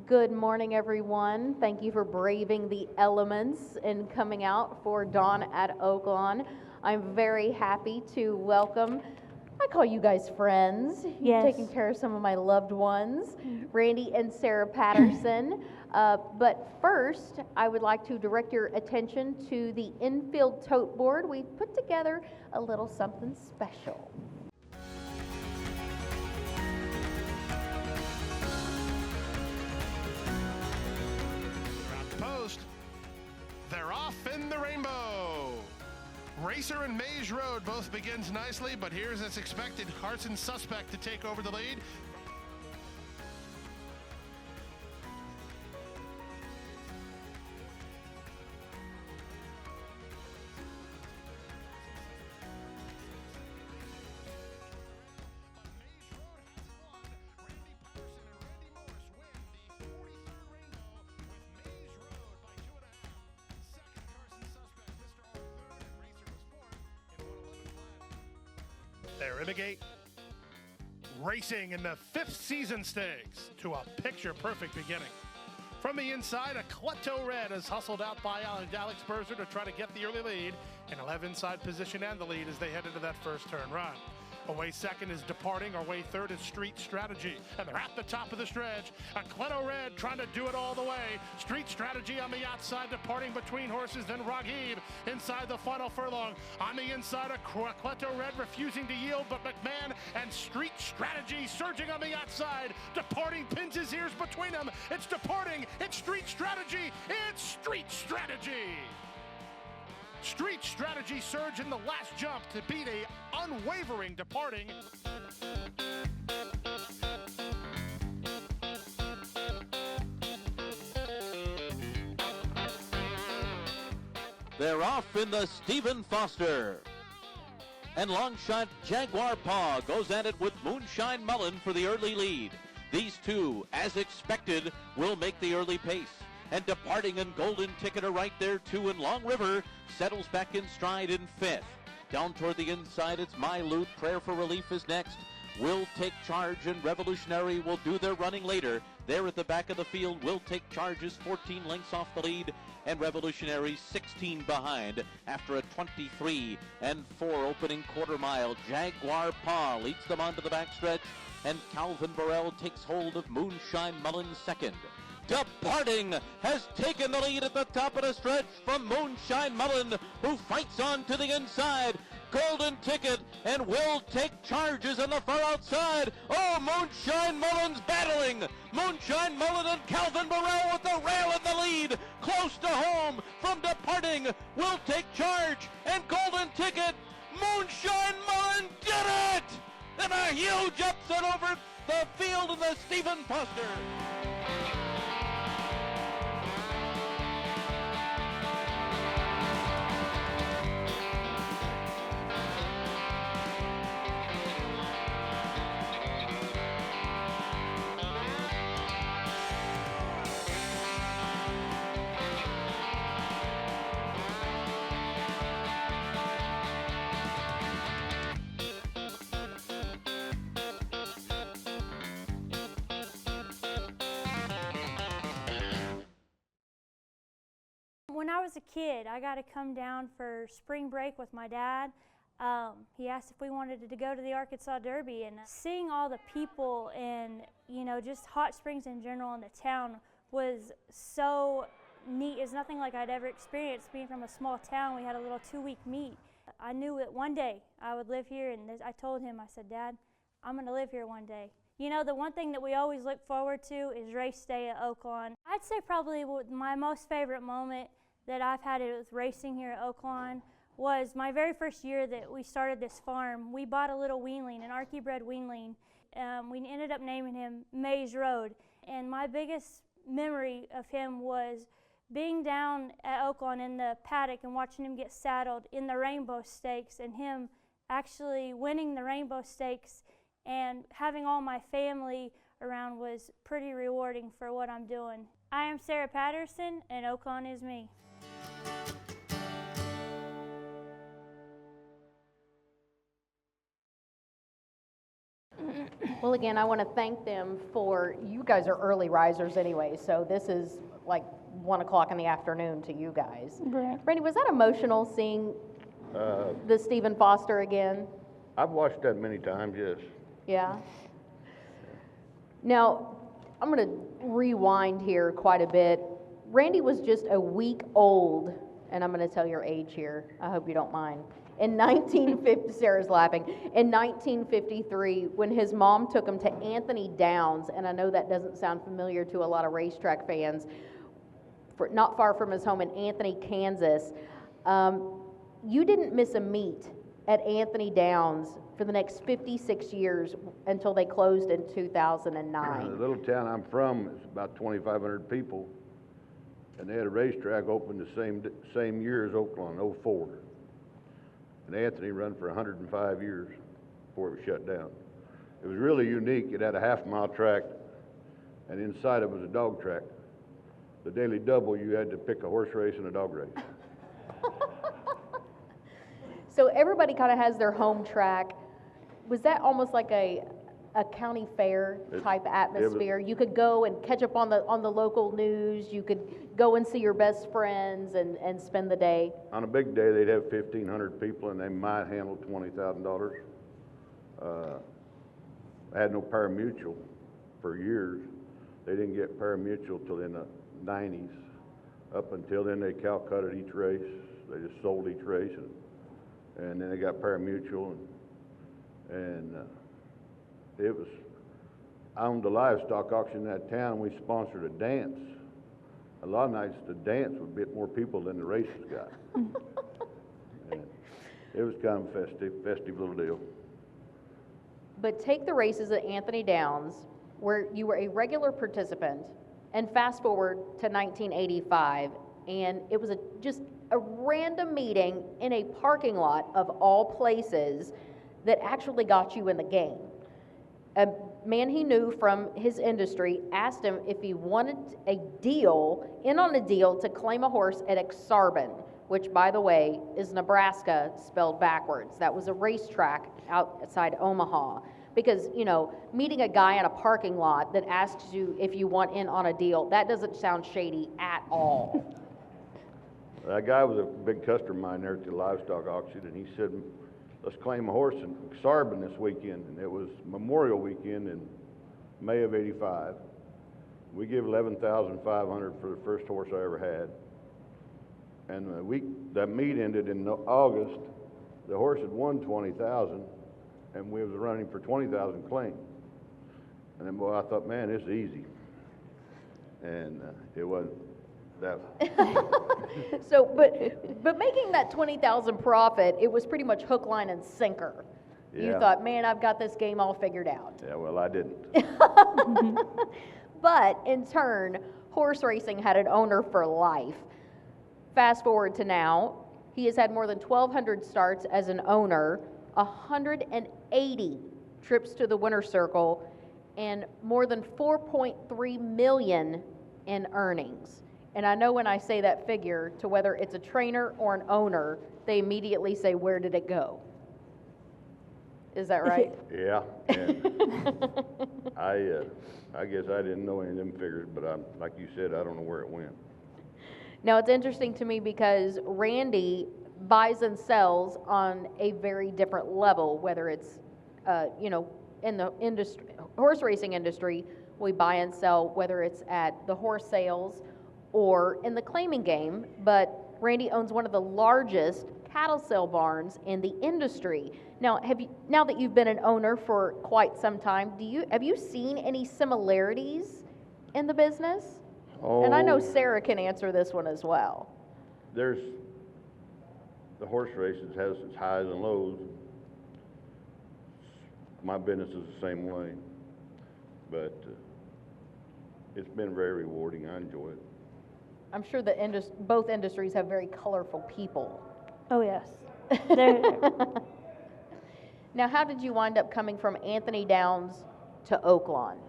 Good morning, everyone. Thank you for braving the elements and coming out for Dawn at Oaklawn. I'm very happy to welcome, I call you guys friends. You've Yes. taken care of some of my loved ones, Randy and Sarah Patterson. But first, I would like to direct your attention to the infield tote board. We've put together a little something special. Post. They're off in the rainbow. Racer and Maze Road both begins nicely, but here's as expected, Carson Suspect to take over the lead. There, Imigate racing in the 5th season stakes to a picture-perfect beginning. From the inside, a Cleto Red is hustled out by Alex Berzer to try to get the early lead and will have inside position and the lead as they head into that first turn run. Away second is Departing. Away third is Street Strategy. And they're at the top of the stretch. A Cleto Red trying to do it all the way. Street Strategy on the outside, Departing between horses. Then Raghib inside the final furlong. On the inside, a Cleto Red refusing to yield, but McMahon and Street Strategy surging on the outside. Departing pins his ears between them. It's Departing. It's Street Strategy. It's Street Strategy. Street Strategy surge in the last jump to beat a unwavering Departing. They're off in the Stephen Foster. And long shot Jaguar Paw goes at it with Moonshine Mullin for the early lead. These two, as expected, will make the early pace. And Departing and Golden Ticket are right there too, and Long River settles back in stride in 5th. Down toward the inside, it's My Loot. Prayer for Relief is next. Will Take Charge and Revolutionary will do their running later. There at the back of the field, Will Take Charge is 14 lengths off the lead, and Revolutionary 16 behind after a 23-4 opening quarter mile. Jaguar Paw leads them onto the backstretch, and Calvin Burrell takes hold of Moonshine Mullin second. Departing has taken the lead at the top of the stretch from Moonshine Mullin, who fights on to the inside. Golden Ticket and Will Take Charges on the far outside. Oh, Moonshine Mullin's battling. Moonshine Mullin and Calvin Burrell with the rail in the lead. Close to home from Departing. Will Take Charge and Golden Ticket. Moonshine Mullin did it! And a huge upset over the field in the Stephen Foster. When I was a kid, I got to come down for spring break with my dad. He asked if we wanted to go to the Arkansas Derby, and seeing all the people and, you know, just Hot Springs in general in the town was so neat. It's nothing like I'd ever experienced. Being from a small town, we had a little 2-week meet. I knew that one day I would live here, and I told him, I said, Dad, I'm going to live here one day. You know, the one thing that we always look forward to is race day at Oaklawn. I'd say probably my most favorite moment that I've had it with racing here at Oaklawn was my very first year that we started this farm. We bought a little weanling, an Archie bred weanling. We ended up naming him Maze Road. And my biggest memory of him was being down at Oaklawn in the paddock and watching him get saddled in the Rainbow Stakes, and him actually winning the Rainbow Stakes and having all my family around was pretty rewarding for what I'm doing. I am Sarah Patterson, and Oaklawn is me. Well, Well, again, I want to thank them for, you guys are early risers anyway, so this is like 1 o'clock in the afternoon to you guys. Right. Randy, was that emotional seeing the Stephen Foster again? I've watched that many times, yes. Yeah. Now, I'm going to rewind here quite a bit. Randy was just a week old, and I'm going to tell your age here. I hope you don't mind. In 1950, Sarah's laughing. In 1953, when his mom took him to Anthony Downs, and I know that doesn't sound familiar to a lot of racetrack fans, not far from his home in Anthony, Kansas, you didn't miss a meet at Anthony Downs for the next 56 years until they closed in 2009. The little town I'm from is about 2,500 people, and they had a racetrack open the same year as Oaklawn, 04. And Anthony run for 105 years before it was shut down. It was really unique. It had a half-mile track, and inside it was a dog track. The daily double, you had to pick a horse race and a dog race. So everybody kind of has their home track. Was that almost like a county fair type atmosphere? You could go and catch up on the local news. You could go and see your best friends and spend the day. On a big day, they'd have 1,500 people, and they might handle $20,000. I had no pari-mutuel for years. They didn't get pari-mutuel till in the 90s. Up until then, they cow-cutted each race. They just sold each race, and then they got pari-mutuel, and it was, I owned a livestock auction in that town. We sponsored a dance. A lot of nights the dance would get more people than the races got. And it was kind of a festive little deal. But take the races at Anthony Downs, where you were a regular participant, and fast forward to 1985, and it was just a random meeting in a parking lot of all places that actually got you in the game. A man he knew from his industry asked him if he wanted in on a deal to claim a horse at Exarban, which, by the way, is Nebraska spelled backwards. That was a racetrack outside Omaha. Because, you know, meeting a guy in a parking lot that asks you if you want in on a deal, that doesn't sound shady at all. That guy was a big customer of mine there at the livestock auction, and he said, let's claim a horse in Exarban this weekend. And it was Memorial Weekend in May of '85. We gave $11,500 for the first horse I ever had. And that meet ended in August. The horse had won $20,000, and we was running for $20,000 claim. And then, boy, I thought, man, this is easy. And it wasn't. That. So, but making that $20,000 profit, it was pretty much hook, line, and sinker. Yeah. You thought, man, I've got this game all figured out. Yeah, well, I didn't. But in turn, horse racing had an owner for life. Fast forward to now, he has had more than 1,200 starts as an owner, 180 trips to the winner's circle, and more than $4.3 million in earnings. And I know when I say that figure, to whether it's a trainer or an owner, they immediately say, where did it go? Is that right? Yeah. And I guess I didn't know any of them figures, but like you said, I don't know where it went. Now, it's interesting to me because Randy buys and sells on a very different level, whether it's, you know, in the industry, horse racing industry, we buy and sell, whether it's at the horse sales or in the claiming game, but Randy owns one of the largest cattle sale barns in the industry. Now, now that you've been an owner for quite some time, have you seen any similarities in the business? Oh, And I know Sarah can answer this one as well. the horse races has its highs and lows. My business is the same way, but it's been very rewarding. I enjoy it. I'm sure that both industries have very colorful people. Oh, yes. They're, Now, how did you wind up coming from Anthony Downs to Oaklawn?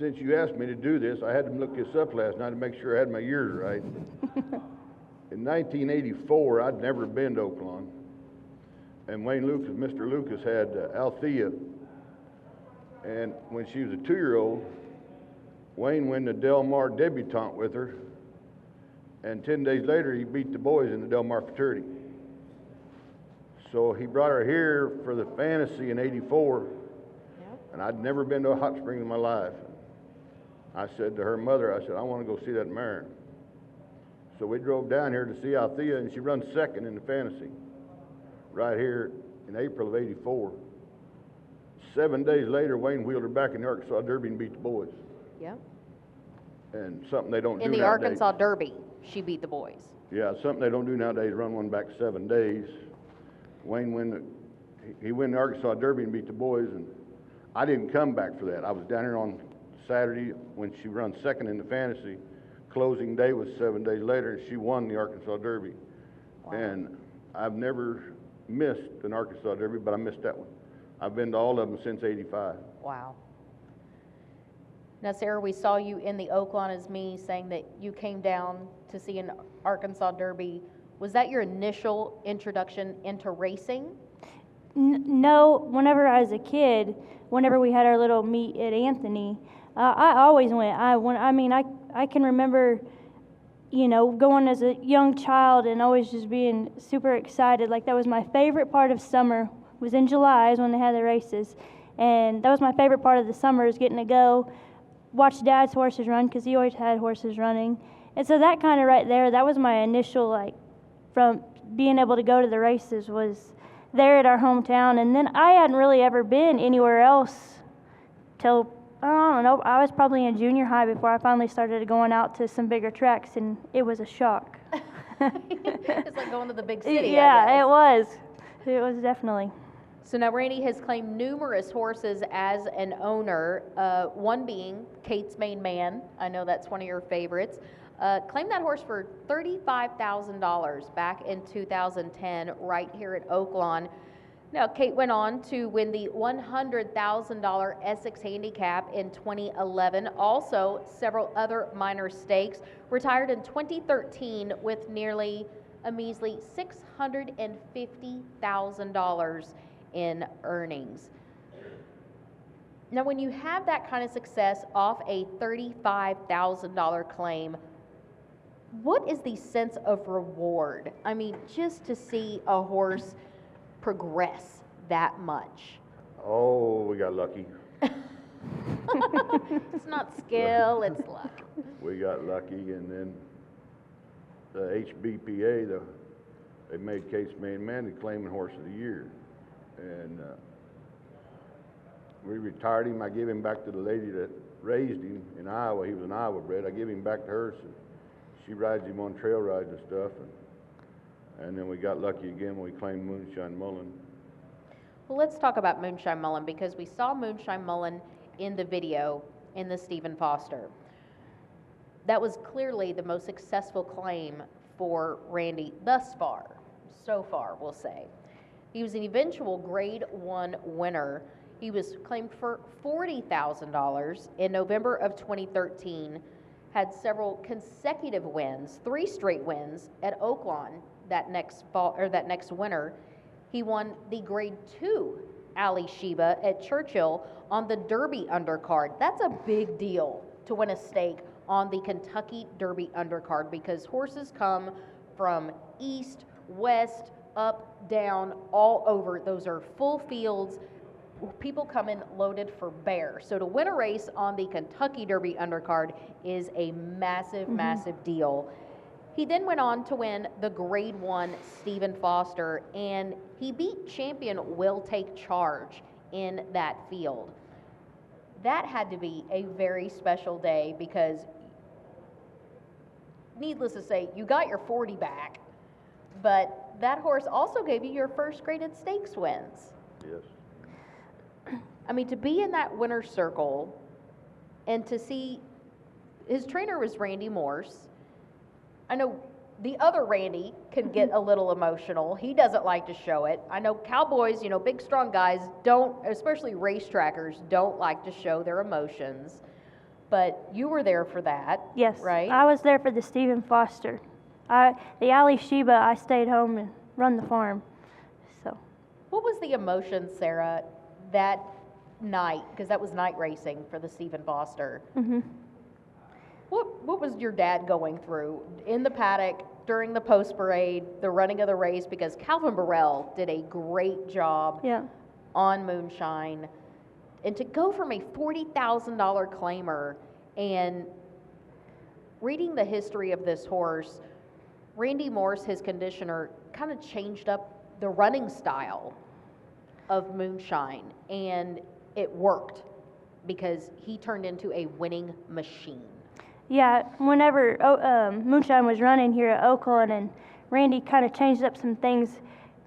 Since you asked me to do this, I had to look this up last night to make sure I had my years right. In 1984, I'd never been to Oaklawn. And Wayne Lucas, Mr. Lucas, had Althea And when she was a 2-year-old, Wayne went to Del Mar debutante with her, and 10 days later he beat the boys in the Del Mar fraternity. So he brought her here for the fantasy in '84, and I'd never been to a hot spring in my life. I said to her mother, I said, I want to go see that mare. So we drove down here to see Althea, and she runs second in the fantasy right here in April of '84. 7 days later, Wayne wheeled her back in the Arkansas Derby and beat the boys. Yep. And something they don't do In the nowadays. Arkansas Derby, she beat the boys. Yeah, something they don't do nowadays, run one back 7 days. Wayne he win the Arkansas Derby and beat the boys, and I didn't come back for that. I was down here on Saturday when she run second in the fantasy. Closing day was 7 days later, and she won the Arkansas Derby. Wow. And I've never missed an Arkansas Derby, but I missed that one. I've been to all of them since '85. Wow. Now, Sarah, we saw you in the Oaklawn as me saying that you came down to see an Arkansas Derby. Was that your initial introduction into racing? No, whenever I was a kid, whenever we had our little meet at Anthony, I always went. I can remember, going as a young child and always just being super excited. Like, that was my favorite part of summer, was in July is when they had the races. And that was my favorite part of the summer, is getting to go watch Dad's horses run, because he always had horses running. And so that kind of right there, that was my initial, from being able to go to the races, was there at our hometown. And then I hadn't really ever been anywhere else till, I don't know, I was probably in junior high before I finally started going out to some bigger tracks, and it was a shock. It's like going to the big city. Yeah, it was. It was definitely. So now Randy has claimed numerous horses as an owner, one being Kate's Main Man. I know that's one of your favorites. Claimed that horse for $35,000 back in 2010 right here at Oaklawn. Now, Kate went on to win the $100,000 Essex Handicap in 2011, also several other minor stakes, retired in 2013 with nearly a measly $650,000 in earnings. Now, when you have that kind of success off a $35,000 claim, what is the sense of reward? I mean, just to see a horse progress that much. Oh, we got lucky. It's not skill, it's luck. We got lucky, and then the HBPA, they made Kate's Main Man the claiming horse of the year. And we retired him. I gave him back to the lady that raised him in Iowa. He was an Iowa bred. I gave him back to her, so she rides him on trail rides and stuff. And then we got lucky again when we claimed Moonshine Mullin. Well, let's talk about Moonshine Mullin, because we saw Moonshine Mullin in the video in the Stephen Foster. That was clearly the most successful claim for Randy thus far, so far, we'll say. He was an eventual Grade 1 winner. He was claimed for $40,000 in November of 2013, had several consecutive wins, 3 straight wins at Oaklawn that next fall, or that next winter. He won the Grade 2 Ali Sheba at Churchill on the Derby undercard. That's a big deal to win a stake on the Kentucky Derby undercard, because horses come from east, west, up, down, all over. Those are full fields. People come in loaded for bear. So to win a race on the Kentucky Derby undercard is a massive, massive deal. He then went on to win the Grade 1 Stephen Foster, and he beat champion Will Take Charge in that field. That had to be a very special day, because needless to say, you got your 40 back, but that horse also gave you your first graded stakes wins. Yes. I mean, to be in that winner's circle and to see, his trainer was Randy Morse. I know the other Randy can get a little emotional. He doesn't like to show it. I know cowboys, big strong guys don't, especially racetrackers, don't like to show their emotions. But you were there for that, Yes, right? I was there for the Stephen Foster. The Ali Sheba, I stayed home and run the farm. So What was the emotion, Sarah, that night, because that was night racing for the Stephen Foster. Mm-hmm. What was your dad going through in the paddock during the post parade, the running of the race? Because Calvin Burrell did a great job Yeah. on Moonshine, and to go from a $40,000 claimer, and reading the history of this horse, Randy Morse, his conditioner, kind of changed up the running style of Moonshine, and it worked because he turned into a winning machine. Yeah, whenever Moonshine was running here at Oaklawn and Randy kind of changed up some things,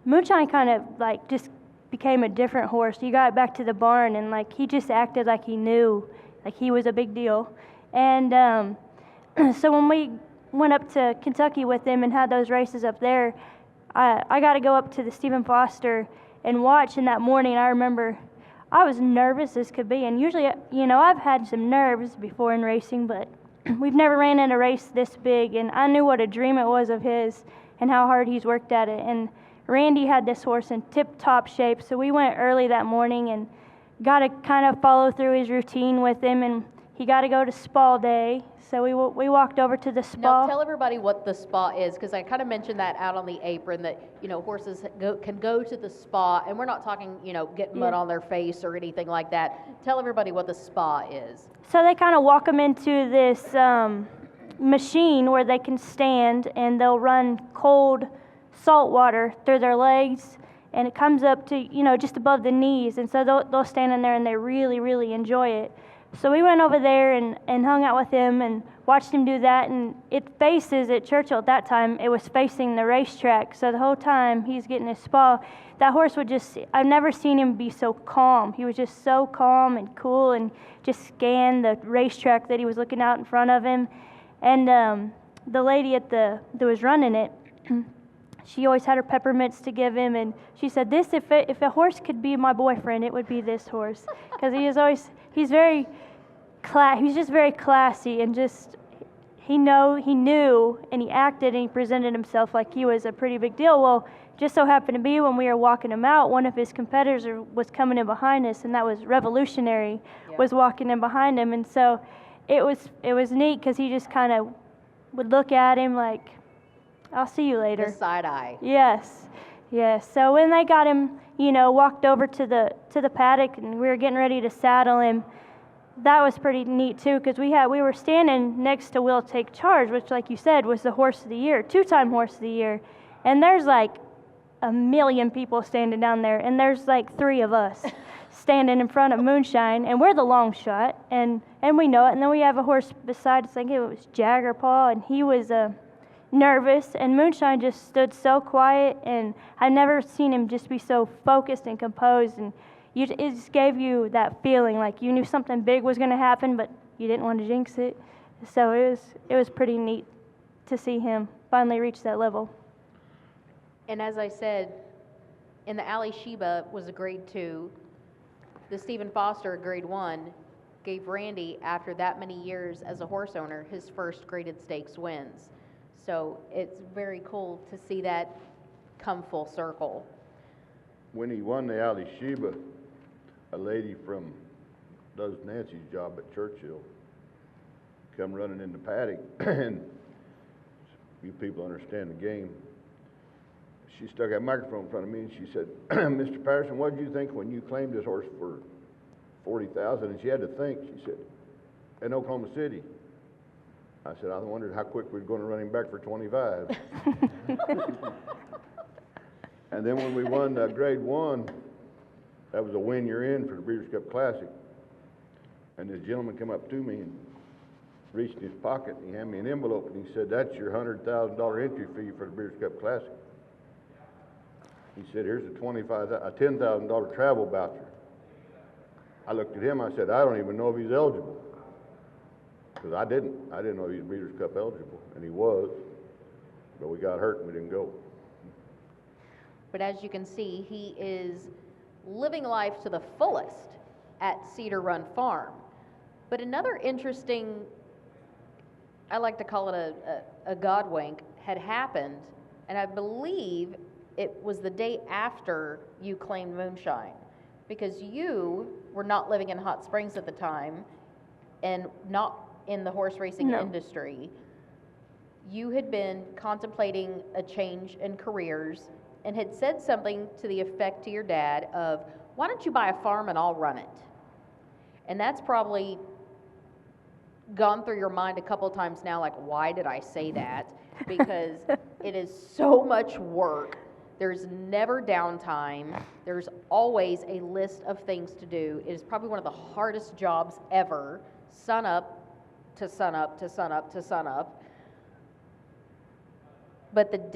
Moonshine kind of like just became a different horse. You got back to the barn and like he just acted like he knew, like he was a big deal. And so when we went up to Kentucky with him and had those races up there, I got to go up to the Stephen Foster and watch. And that morning I remember I was nervous as could be. And usually, you know, I've had some nerves before in racing, but we've never ran in a race this big, and I knew what a dream it was of his and how hard he's worked at it. And Randy had this horse in tip-top shape, so we went early that morning and got to kind of follow through his routine with him, and he got to go to spa day, so we walked over to the spa. Now tell everybody what the spa is, because I kind of mentioned that out on the apron that, you know, horses can go to the spa, and we're not talking, you know, get mud on their face or anything like that. Tell everybody what the spa is. So they kind of walk them into this machine where they can stand, and they'll run cold salt water through their legs, and it comes up to, you know, just above the knees, and so they'll stand in there and they really, really enjoy it. So we went over there and hung out with him and watched him do that, and it faces at Churchill at that time, it was facing the racetrack, so the whole time he's getting his spa, that horse would just, I've never seen him be so calm. He was just so calm and cool and just scanned the racetrack that he was looking out in front of him. And the lady that was running it, she always had her peppermints to give him, and she said, if a horse could be my boyfriend, it would be this horse, because he's just very classy, and just he knew and he acted and he presented himself like he was a pretty big deal. Well, just so happened to be when we were walking him out, one of his competitors was coming in behind us, and that was Revolutionary, was walking in behind him, and so it was neat because he just kind of would look at him like, I'll see you later. The side eye. Yes. So when they got him, you know, walked over to the paddock and we were getting ready to saddle him, that was pretty neat too, because we were standing next to Will Take Charge, which, like you said, was the horse of the year, 2-time horse of the year, and there's like a million people standing down there, and there's like 3 of us standing in front of Moonshine, and we're the long shot, and we know it. And then we have a horse beside us, I think it was Jagger Paw, and he was nervous, and Moonshine just stood so quiet, and I've never seen him just be so focused and composed, and it just gave you that feeling like you knew something big was going to happen, but you didn't want to jinx it. So it was pretty neat to see him finally reach that level. And as I said, in the Alley Sheba was a grade 2. The Stephen Foster, grade 1, gave Randy, after that many years as a horse owner, his first graded stakes wins. So it's very cool to see that come full circle. When he won the Alley Sheba, a lady from does Nancy's job at Churchill come running in the paddock, and you people understand the game. She stuck that microphone in front of me and she said, Mr. Patterson, what did you think when you claimed this horse for $40,000? And she had to think. She said, in Oklahoma City. I said, I wondered how quick we were going to run him back for 25. And then when we won grade 1, that was a win you're in for the Breeders' Cup Classic. And this gentleman came up to me and reached in his pocket and he handed me an envelope and he said, that's your $100,000 entry fee for the Breeders' Cup Classic. He said, here's a $10,000 travel voucher. I looked at him, I said, I don't even know if he's eligible. Because I didn't know he was Breeders' Cup eligible, and he was, but we got hurt and we didn't go. But as you can see, he is living life to the fullest at Cedar Run Farm. But another interesting, I like to call it a God wink, had happened, and I believe it was the day after you claimed Moonshine, because you were not living in Hot Springs at the time and not in the horse racing No. industry. You had been contemplating a change in careers and had said something to the effect to your dad of, why don't you buy a farm and I'll run it? And that's probably gone through your mind a couple times now, like, why did I say that? Because it is so much work. There's never downtime. There's always a list of things to do. It is probably one of the hardest jobs ever, sun up to sun up to sun up to sun up. But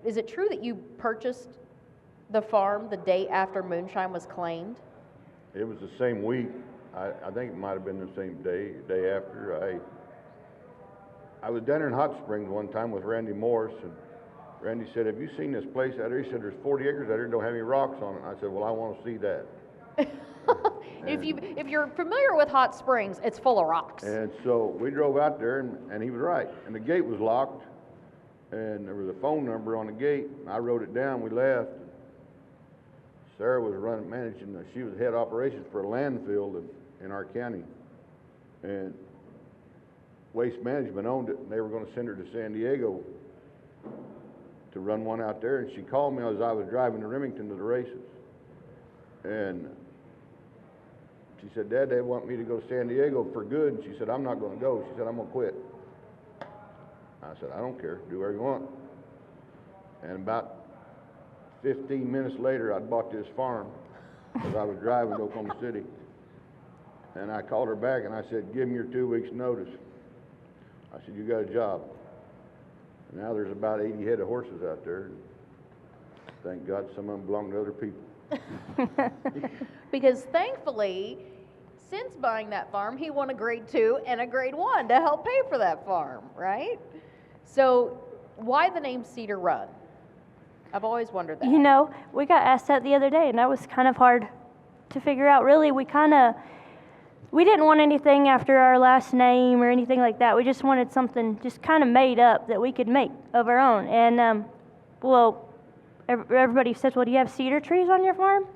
is it true that you purchased the farm the day after Moonshine was claimed? It was the same week. I think it might have been the same day after. I was down in Hot Springs one time with Randy Morris, and Randy said, have you seen this place out there? He said, there's 40 acres out there, don't have any rocks on it. I said, well, I want to see that. If you're familiar with Hot Springs, it's full of rocks. And so we drove out there, and he was right. And the gate was locked, and there was a phone number on the gate. And I wrote it down, we left. Sarah was managing, she was head operations for a landfill in our county. And Waste Management owned it, and they were going to send her to San Diego to run one out there. And she called me as I was driving to Remington to the races. And she said, Dad, they want me to go to San Diego for good. And she said, I'm not going to go. She said, I'm going to quit. I said, I don't care. Do whatever you want. And about 15 minutes later, I'd bought this farm as I was driving to Oklahoma City. And I called her back and I said, give me your 2 weeks notice. I said, you got a job. And now there's about 80 head of horses out there. Thank God some of them belong to other people. Because thankfully, since buying that farm, he won a grade 2 and a grade 1 to help pay for that farm, right? So why the name Cedar Run? I've always wondered that. You know, we got asked that the other day, and that was kind of hard to figure out. Really, we didn't want anything after our last name or anything like that. We just wanted something just kind of made up that we could make of our own. And, everybody says, well, do you have cedar trees on your farm?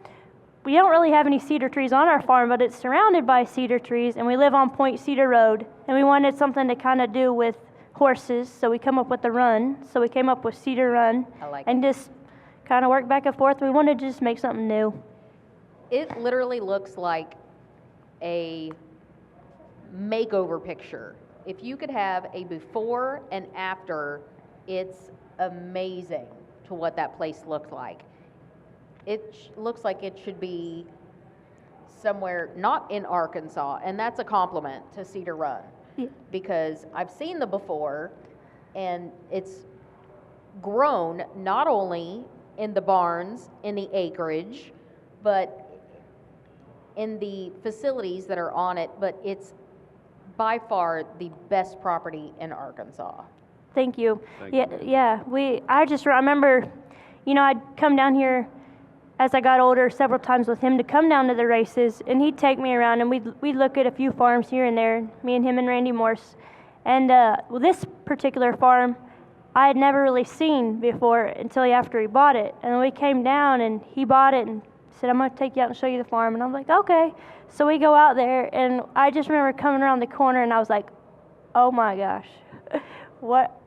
We don't really have any cedar trees on our farm, but it's surrounded by cedar trees, and we live on Point Cedar Road, and we wanted something to kind of do with horses, so we come up with the run. So we came up with Cedar Run. I like and it. Just kind of work back and forth. We wanted to just make something new. It literally looks like a makeover picture. If you could have a before and after, it's amazing to what that place looked like. It looks like it should be somewhere not in Arkansas, and that's a compliment to Cedar Run. Yeah. Because I've seen the before, and it's grown not only in the barns, in the acreage, but in the facilities that are on it, but it's by far the best property in Arkansas. Thank you. Thank Yeah, you. yeah. I just remember, I'd come down here as I got older several times with him to come down to the races, and he'd take me around, and we'd look at a few farms here and there, me and him and Randy Morse. And this particular farm I had never really seen before until after he bought it. And we came down, and he bought it and said, I'm going to take you out and show you the farm. And I'm like, okay. So we go out there, and I just remember coming around the corner, and I was like, oh my gosh, what?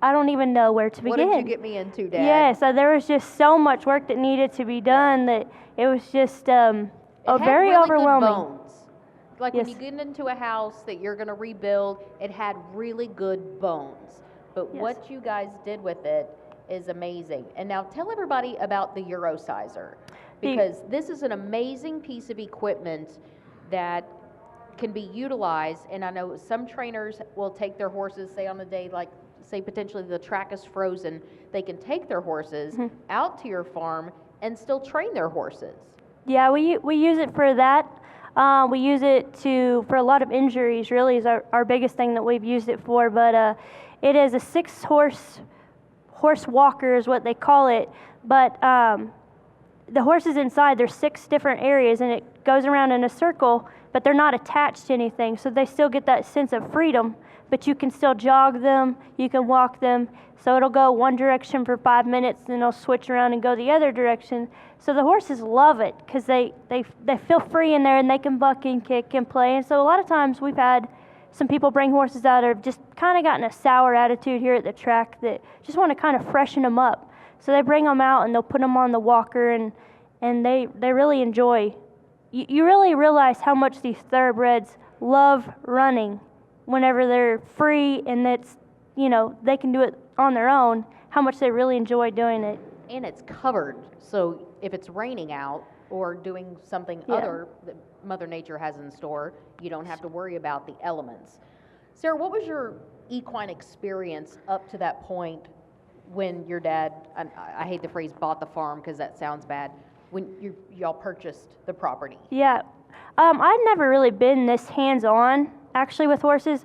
I don't even know where to begin. What did you get me into, Dad? Yes, there was just so much work that needed to be done that it was just very really overwhelming. Good bones. Like when Yes. you get into a house that you're going to rebuild, it had really good bones. But Yes. what you guys did with it is amazing. And now tell everybody about the Gyro Sizer, because this is an amazing piece of equipment that can be utilized. And I know some trainers will take their horses, say on a day like, say potentially the track is frozen, they can take their horses out to your farm and still train their horses. Yeah, we use it for that. We use it for a lot of injuries, really, is our biggest thing that we've used it for. But it is a 6-horse walker is what they call it. But the horses inside, there's 6 different areas, and it goes around in a circle but they're not attached to anything, so they still get that sense of freedom, but you can still jog them, you can walk them, so it'll go one direction for 5 minutes, then it'll switch around and go the other direction. So the horses love it because they feel free in there and they can buck and kick and play. And so a lot of times we've had some people bring horses out that have just kind of gotten a sour attitude here at the track that just want to kind of freshen them up. So they bring them out and they'll put them on the walker, and they really enjoy. You really realize how much these thoroughbreds love running whenever they're free and that's, you know, they can do it on their own, how much they really enjoy doing it. And it's covered, so if it's raining out or doing something Yeah. other that Mother Nature has in store, you don't have to worry about the elements. Sarah, what was your equine experience up to that point when your dad, I hate the phrase bought the farm because that sounds bad, when y'all purchased the property? Yeah, I'd never really been this hands-on actually with horses.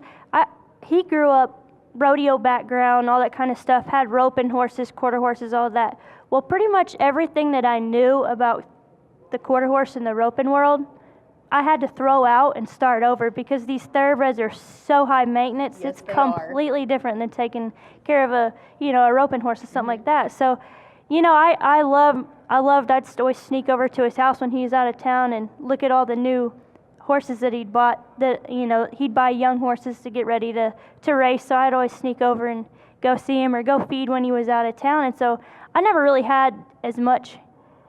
He grew up rodeo background, all that kind of stuff, had roping horses, quarter horses, all that. Well, pretty much everything that I knew about the quarter horse and the roping world, I had to throw out and start over because these thoroughbreds are so high maintenance. Yes, it's they are. completely different than taking care of a roping horse or something like that. So, I loved. I'd always sneak over to his house when he was out of town and look at all the new horses that he'd bought. That he'd buy young horses to get ready to race. So I'd always sneak over and go see him or go feed when he was out of town. And so I never really had as much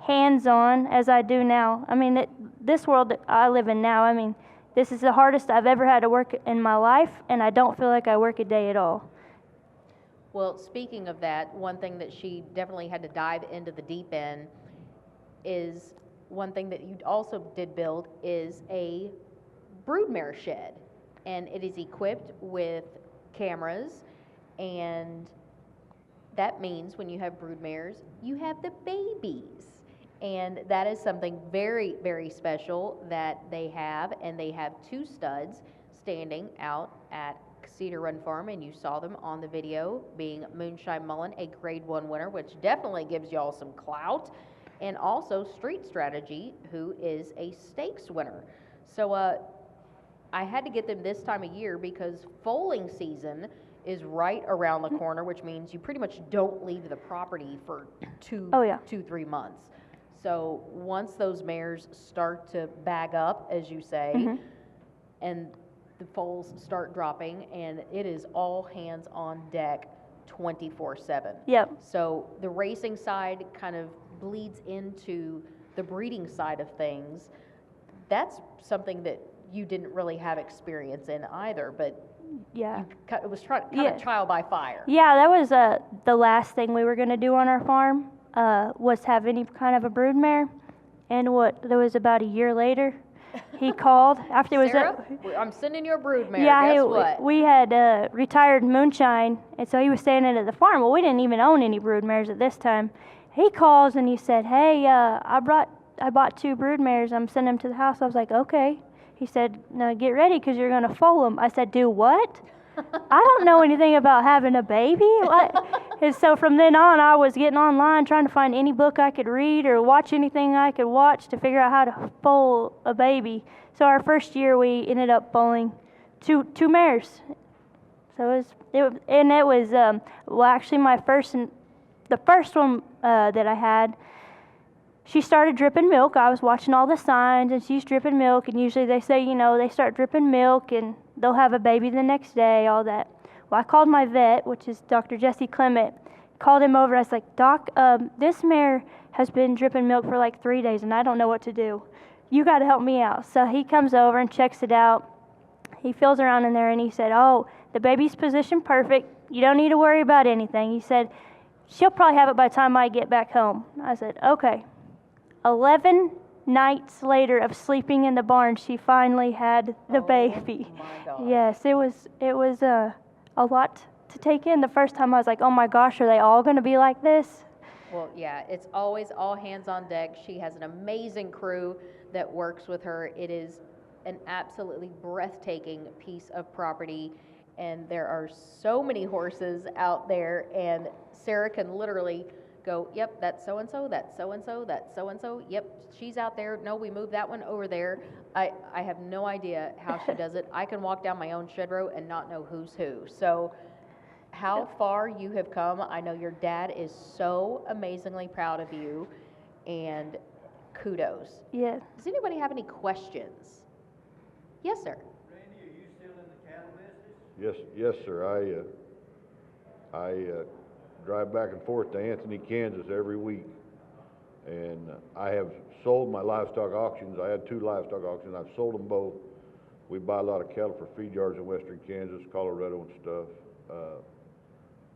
hands-on as I do now. I mean, this world that I live in now, I mean, this is the hardest I've ever had to work in my life, and I don't feel like I work a day at all. Well, speaking of that, one thing that she definitely had to dive into the deep end is one thing that you also did build is a broodmare shed, and it is equipped with cameras, and that means when you have broodmares, you have the babies. And that is something very, very special that they have, and they have 2 studs standing out at Cedar Run Farm, and you saw them on the video, being Moonshine Mullin, a Grade 1 winner, which definitely gives y'all some clout, and also Street Strategy, who is a stakes winner. So I had to get them this time of year because foaling season is right around the corner, which means you pretty much don't leave the property for 2-3 months. So once those mares start to bag up, as you say, and the foals start dropping, and it is all hands on deck 24/7. Yep. So the racing side kind of bleeds into the breeding side of things. That's something that you didn't really have experience in either, but Yeah. it was kind of trial by fire. Yeah, that was the last thing we were going to do on our farm, was have any kind of a broodmare. And there was about a year later, he called after it was Sarah, I'm sending you a broodmare. Yeah, Guess what? we had retired Moonshine, and so he was staying in at the farm. Well, we didn't even own any broodmares at this time. He calls and he said, "Hey, I bought 2 broodmares. I'm sending them to the house." I was like, "Okay." He said, "No, get ready because you're going to foal them." I said, "Do what?" I don't know anything about having a baby. And so from then on, I was getting online trying to find any book I could read or watch anything I could watch to figure out how to foal a baby. So our first year, we ended up foaling two mares. So it was actually the first one that I had. She started dripping milk. I was watching all the signs, and she's dripping milk. And usually they say, they start dripping milk, and they'll have a baby the next day, all that. Well, I called my vet, which is Dr. Jesse Clement, called him over. I was like, "Doc, this mare has been dripping milk for like 3 days, and I don't know what to do. You got to help me out." So he comes over and checks it out. He feels around in there, and he said, "Oh, the baby's positioned perfect. You don't need to worry about anything." He said, "She'll probably have it by the time I get back home." I said, "Okay." 11 nights later of sleeping in the barn, she finally had the baby. Oh my gosh. Yes, it was a lot to take in. The first time I was like, "Oh my gosh, are they all going to be like this?" Well, yeah, it's always all hands on deck. She has an amazing crew that works with her. It is an absolutely breathtaking piece of property, and there are so many horses out there, and Sarah can literally go, yep, that's so-and-so, that's so-and-so, that's so-and-so, yep, she's out there, no, we moved that one over there. I have no idea how she does it. I can walk down my own shed row and not know who's who. So how far you have come. I know your dad is so amazingly proud of you, and kudos. Yeah. Does anybody have any questions? Yes, sir. Randy, are you still in the cattle business? Yes, sir. I drive back and forth to Anthony, Kansas every week, and I have sold my livestock auctions. I had 2 livestock auctions. I've sold them both. We buy a lot of cattle for feed yards in western Kansas, Colorado and stuff.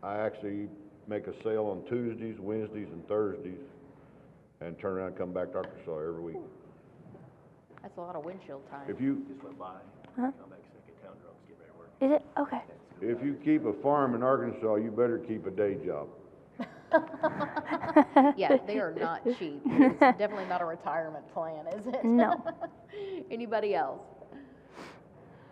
I actually make a sale on Tuesdays, Wednesdays, and Thursdays, and turn around and come back to Arkansas every week. That's a lot of windshield time. If you Just went by. Huh? Come back second town drums, get ready to work. Is it? Okay. if you keep a farm in Arkansas, you better keep a day job. Yeah, they are not cheap. It's definitely not a retirement plan, is it? No. Anybody else?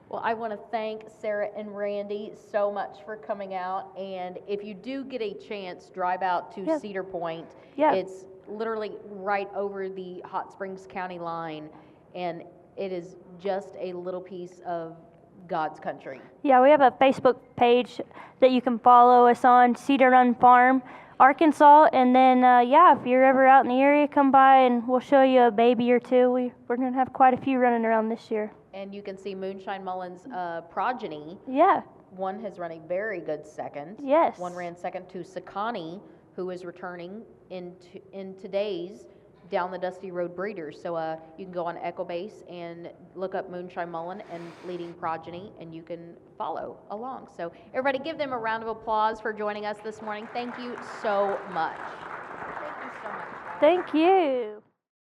Well, I want to thank Sarah and Randy so much for coming out. And if you do get a chance, drive out to Yeah. Cedar Point. Yeah. It's literally right over the Hot Springs County line. And it is just a little piece of God's country. Yeah, we have a Facebook page that you can follow us on, Cedar Run Farm, Arkansas. And then, yeah, if you're ever out in the area, come by and we'll show you a baby or two. We're going to have quite a few running around this year. And you can see Moonshine Mullin's progeny. Yeah. One has run a very good second. Yes. One ran second to Sakani, who is returning in today's Down the Dusty Road Breeders. So you can go on Equibase and look up Moonshine Mullin and leading progeny, and you can follow along. So everybody give them a round of applause for joining us this morning. Thank you so much. Thank you so much, guys. Thank you.